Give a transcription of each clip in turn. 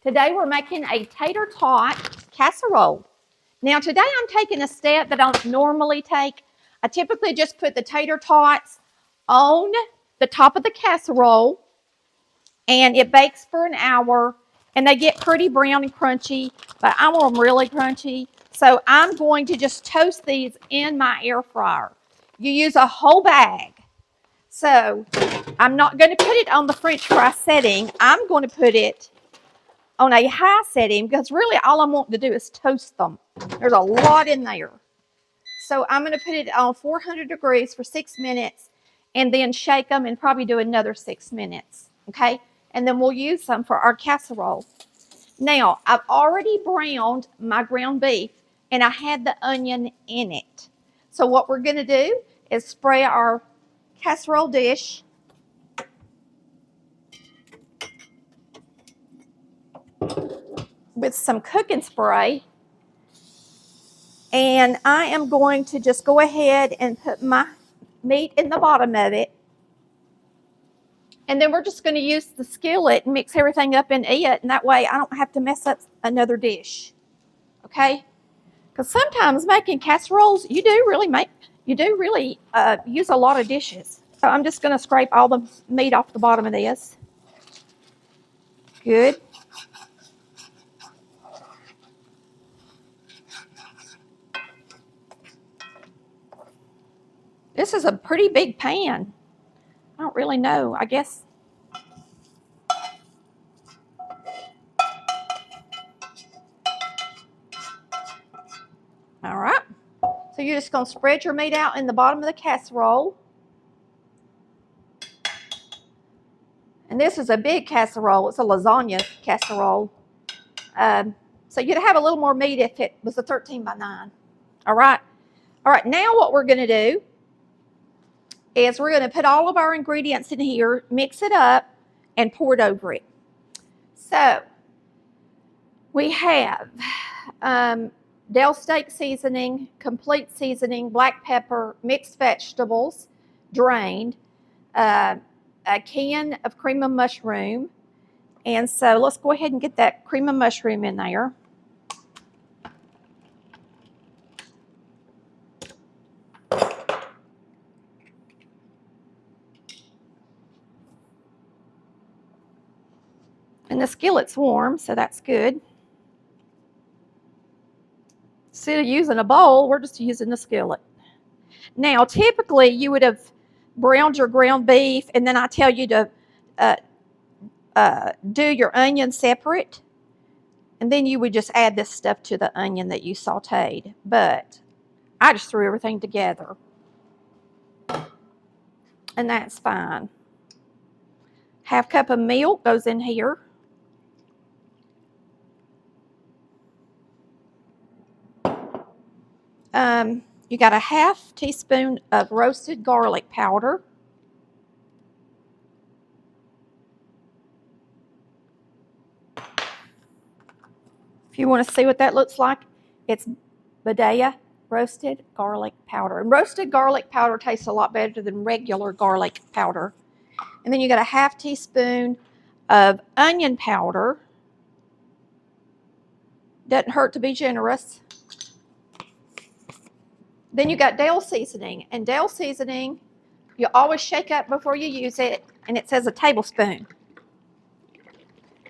Today we're making a tater tot casserole. Now today I'm taking a step that I don't normally take. I typically just put the tater tots on the top of the casserole and it bakes for an hour and they get pretty brown and crunchy, but I want them really crunchy. So I'm going to just toast these in my air fryer. You use a whole bag. So I'm not going to put it on the French fry setting. I'm going to put it on a high setting because really all I'm wanting to do is toast them. There's a lot in there. So I'm going to put it on 400 degrees for 6 minutes and then shake them and probably do another 6 minutes. Okay? And then we'll use them for our casserole. Now, I've already browned my ground beef and I had the onion in it. So what we're going to do is spray our casserole dish with some cooking spray. And I am going to just go ahead and put my meat in the bottom of it. And then we're just going to use the skillet and mix everything up in it. And that way I don't have to mess up another dish. Okay? Because sometimes making casseroles, you do really use a lot of dishes. So I'm just going to scrape all the meat off the bottom of this. Good. This is a pretty big pan. I don't really know. I guess. All right. So you're just going to spread your meat out in the bottom of the casserole. And this is a big casserole. It's a lasagna casserole. So you'd have a little more meat if it was a 13 by 9. All right. All right. Now what we're going to do is we're going to put all of our ingredients in here, mix it up, and pour it over it. So we have Del steak seasoning, complete seasoning, black pepper, mixed vegetables, drained, a can of cream of mushroom. And so let's go ahead and get that cream of mushroom in there. And the skillet's warm, so that's good. Instead of using a bowl, we're just using the skillet. Now, typically, you would have browned your ground beef, and then I tell you to do your onion separate, and then you would just add this stuff to the onion that you sauteed. But I just threw everything together, and that's fine. Half cup of milk goes in here. You got a half teaspoon of roasted garlic powder. If you want to see what that looks like, it's Bidia roasted garlic powder. And roasted garlic powder tastes a lot better than regular garlic powder. And then you got a half teaspoon of onion powder. Doesn't hurt to be generous. Then you got Del seasoning. And Del seasoning, you always shake up before you use it, and it says a tablespoon.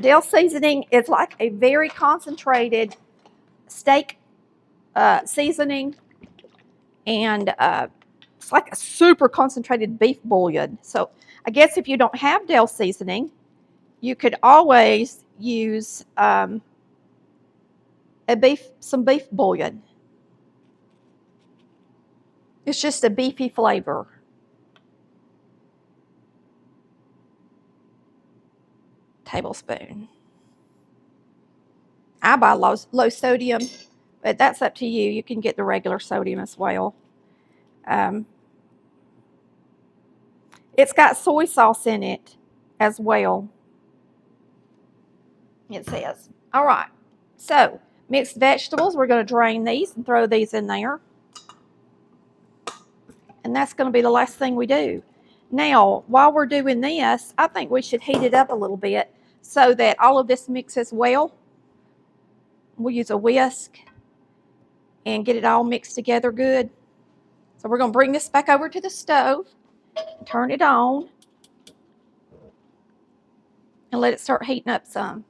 Del seasoning is like a very concentrated steak seasoning, and it's like a super concentrated beef bouillon. So I guess if you don't have Del seasoning, you could always use some beef bouillon. It's just a beefy flavor. Tablespoon. I buy low sodium, but that's up to you. You can get the regular sodium as well. It's got soy sauce in it as well. It says. All right. So mixed vegetables, we're going to drain these and throw these in there. And that's going to be the last thing we do. Now, while we're doing this, I think we should heat it up a little bit. so that all of this mixes well. We'll use a whisk and get it all mixed together good. So we're going to bring this back over to the stove, turn it on, and let it start heating up some.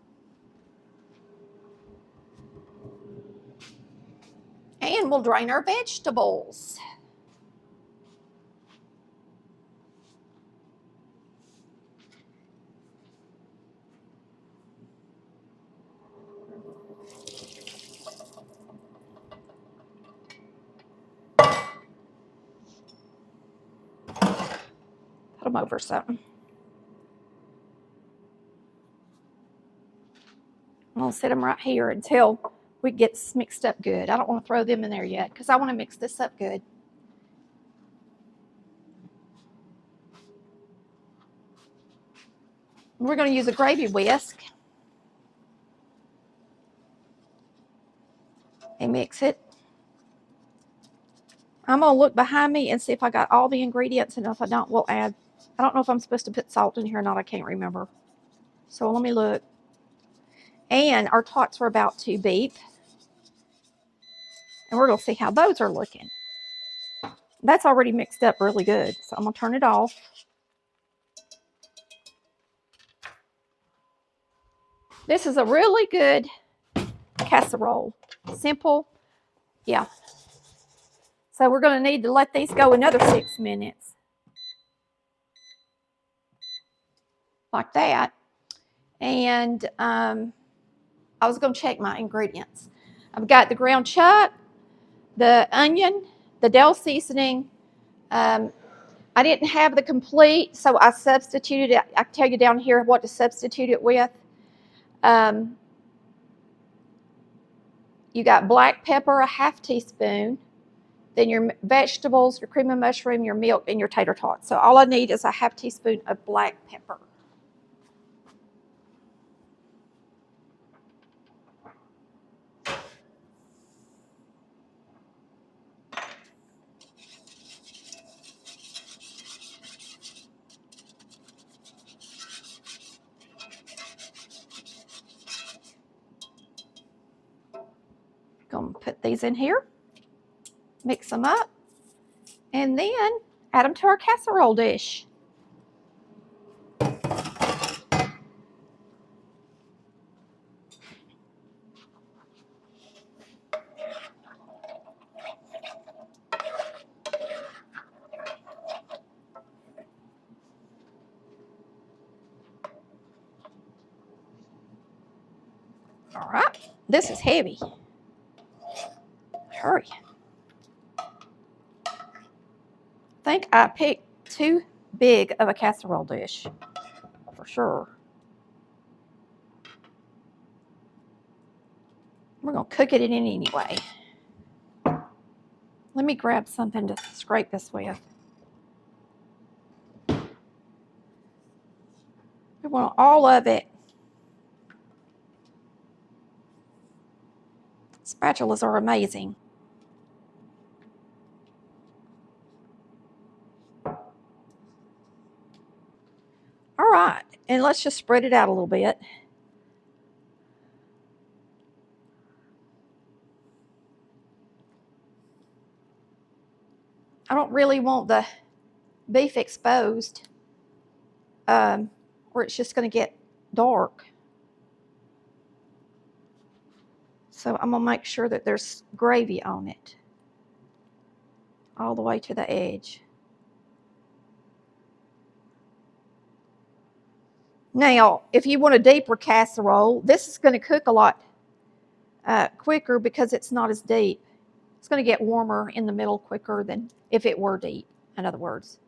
And we'll drain our vegetables. Put them over something. I'm going to set them right here until we get this mixed up good. I don't want to throw them in there yet because I want to mix this up good. We're going to use a gravy whisk and mix it. I'm going to look behind me and see if I got all the ingredients, and if I don't, we'll add. I don't know if I'm supposed to put salt in here or not. I can't remember. So let me look. And our tots are about to beep. And we're going to see how those are looking. That's already mixed up really good. So I'm going to turn it off. This is a really good casserole. Simple. Yeah. So we're going to need to let these go another 6 minutes. Like that. And I was going to check my ingredients. I've got the ground chuck, the onion, the dill seasoning. I didn't have the complete, so I substituted it. I tell you down here what to substitute it with. You got black pepper, a ½ teaspoon. Then your vegetables, your cream of mushroom, your milk, and your tater tots. So all I need is a ½ teaspoon of black pepper. Gonna put these in here, mix them up, and then add them to our casserole dish. All right, this is heavy. Hurry. I think I picked too big of a casserole dish, for sure. We're going to cook it in anyway. Let me grab something to scrape this with. We want all of it. Spatulas are amazing. All right, and let's just spread it out a little bit. I don't really want the beef exposed, or it's just going to get dark. So I'm going to make sure that there's gravy on it all the way to the edge. Now, if you want a deeper casserole, this is going to cook a lot quicker because it's not as deep. It's going to get warmer in the middle quicker than if it were deep, in other words.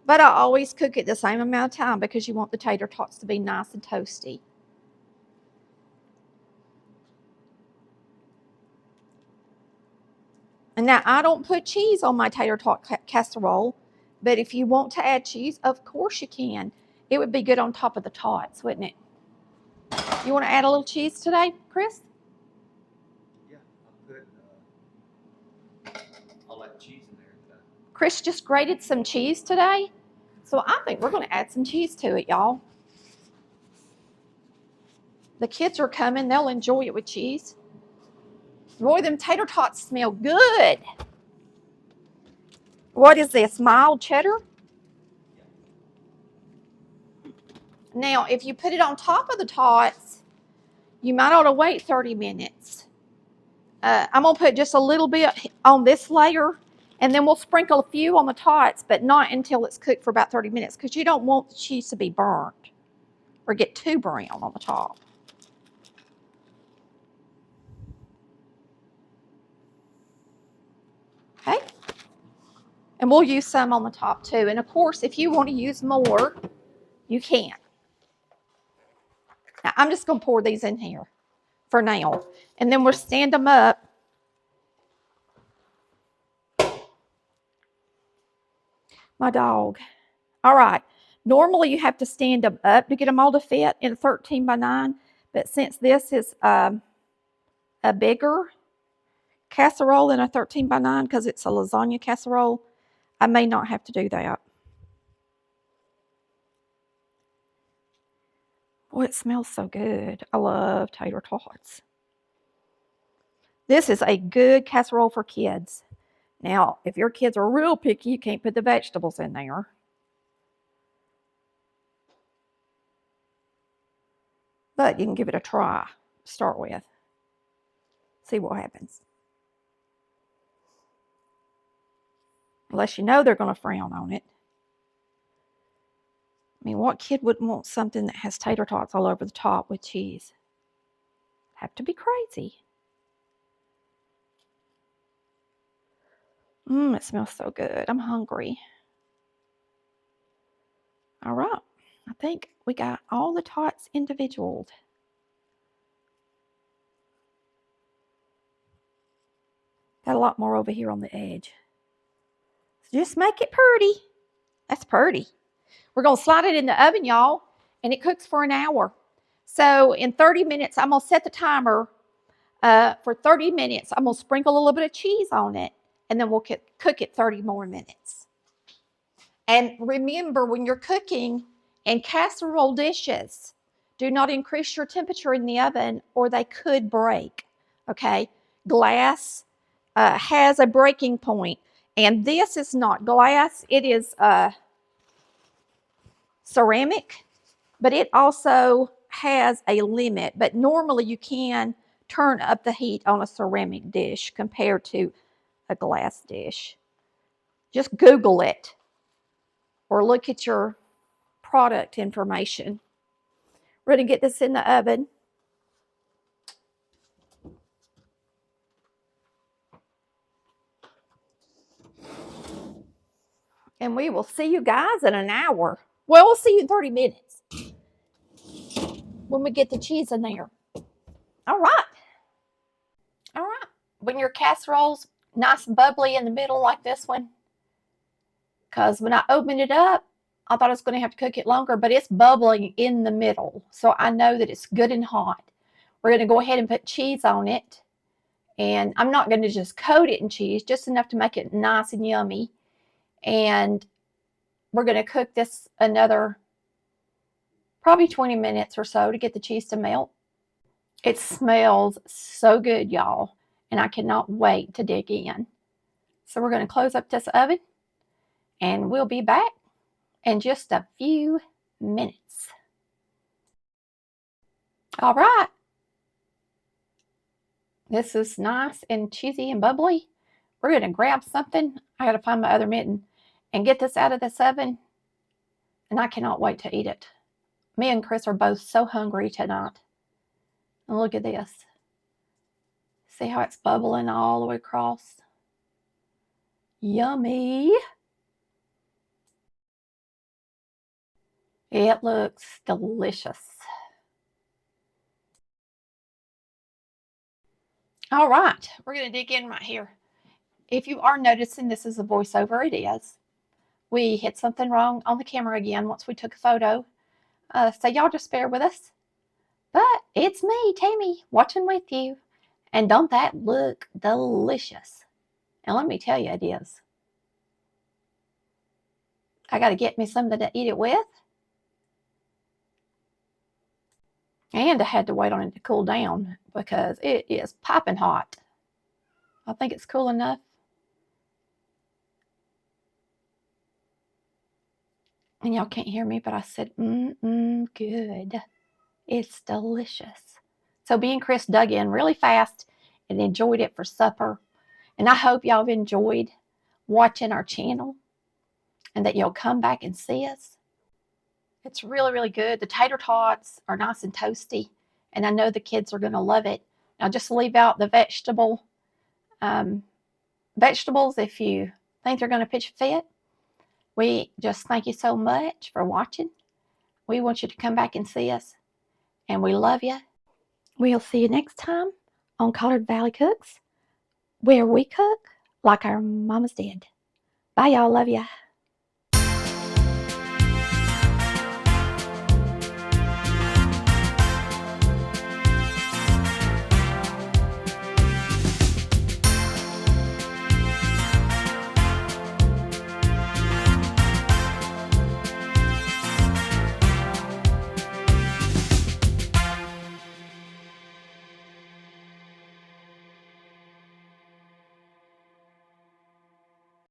But I always cook it the same amount of time because you want the tater tots to be nice and toasty. And now I don't put cheese on my tater tot casserole, but if you want to add cheese, of course you can. It would be good on top of the tots, wouldn't it? You want to add a little cheese today, Chris? Yeah, I'll add cheese in there today. Chris just grated some cheese today, so I think we're going to add some cheese to it, y'all. The kids are coming. They'll enjoy it with cheese. Boy, them tater tots smell good. What is this, mild cheddar? Now, if you put it on top of the tots, you might ought to wait 30 minutes. I'm going to put just a little bit on this layer, and then we'll sprinkle a few on the tots, but not until it's cooked for about 30 minutes, because you don't want the cheese to be burnt or get too brown on the top. Okay? And we'll use some on the top too. And of course, if you want to use more, you can. Now, I'm just going to pour these in here for now. And then we'll stand them up. My dog. All right. Normally, you have to stand them up to get them all to fit in a 13 by 9. But since this is a bigger casserole than a 13 by 9 because it's a lasagna casserole, I may not have to do that. Boy, it smells so good. I love tater tots. This is a good casserole for kids. Now, if your kids are real picky, you can't put the vegetables in there. But you can give it a try to start with. See what happens. Unless you know they're going to frown on it. I mean, what kid wouldn't want something that has tater tots all over the top with cheese? Have to be crazy. It smells so good. I'm hungry. All right. I think we got all the tots individualed. Got a lot more over here on the edge. So just make it pretty. That's pretty. We're going to slide it in the oven, y'all, and it cooks for an hour. So in 30 minutes, I'm going to set the timer for 30 minutes. I'm going to sprinkle a little bit of cheese on it, and then we'll cook it 30 more minutes. And remember, when you're cooking in casserole dishes, do not increase your temperature in the oven or they could break, okay? Glass has a breaking point, and this is not glass. It is ceramic, but it also has a limit. But normally you can turn up the heat on a ceramic dish compared to a glass dish. Just Google it or look at your product information. We're going to get this in the oven. And we will see you guys in an hour. Well, we'll see you in 30 minutes when we get the cheese in there. All right. All right. When your casserole's nice and bubbly in the middle like this one, because when I opened it up, I thought I was going to have to cook it longer, but it's bubbling in the middle. So I know that it's good and hot. We're going to go ahead and put cheese on it. And I'm not going to just coat it in cheese, just enough to make it nice and yummy. And we're going to cook this another probably 20 minutes or so to get the cheese to melt. It smells so good, y'all. And I cannot wait to dig in. So we're going to close up this oven. And we'll be back in just a few minutes. All right. This is nice and cheesy and bubbly. We're going to grab something. I got to find my other mitten and get this out of this oven. And I cannot wait to eat it. Me and Chris are both so hungry tonight. And look at this. See how it's bubbling all the way across? Yummy. It looks delicious. All right, we're going to dig in right here. If you are noticing this is a voiceover, it is. We hit something wrong on the camera again once we took a photo. So y'all just bear with us. But it's me, Tammy, watching with you. And don't that look delicious? And let me tell you, it is. I got to get me something to eat it with. And I had to wait on it to cool down because it is piping hot. I think it's cool enough. And y'all can't hear me, but I said, good. It's delicious. So me and Chris dug in really fast and enjoyed it for supper. And I hope y'all have enjoyed watching our channel and that you'll come back and see us. It's really, really good. The tater tots are nice and toasty, and I know the kids are going to love it. Now just leave out the vegetables if you think they're going to pitch a fit. We just thank you so much for watching. We want you to come back and see us, and we love you. We'll see you next time on Collard Valley Cooks, where we cook like our mamas did. Bye, y'all. Love ya.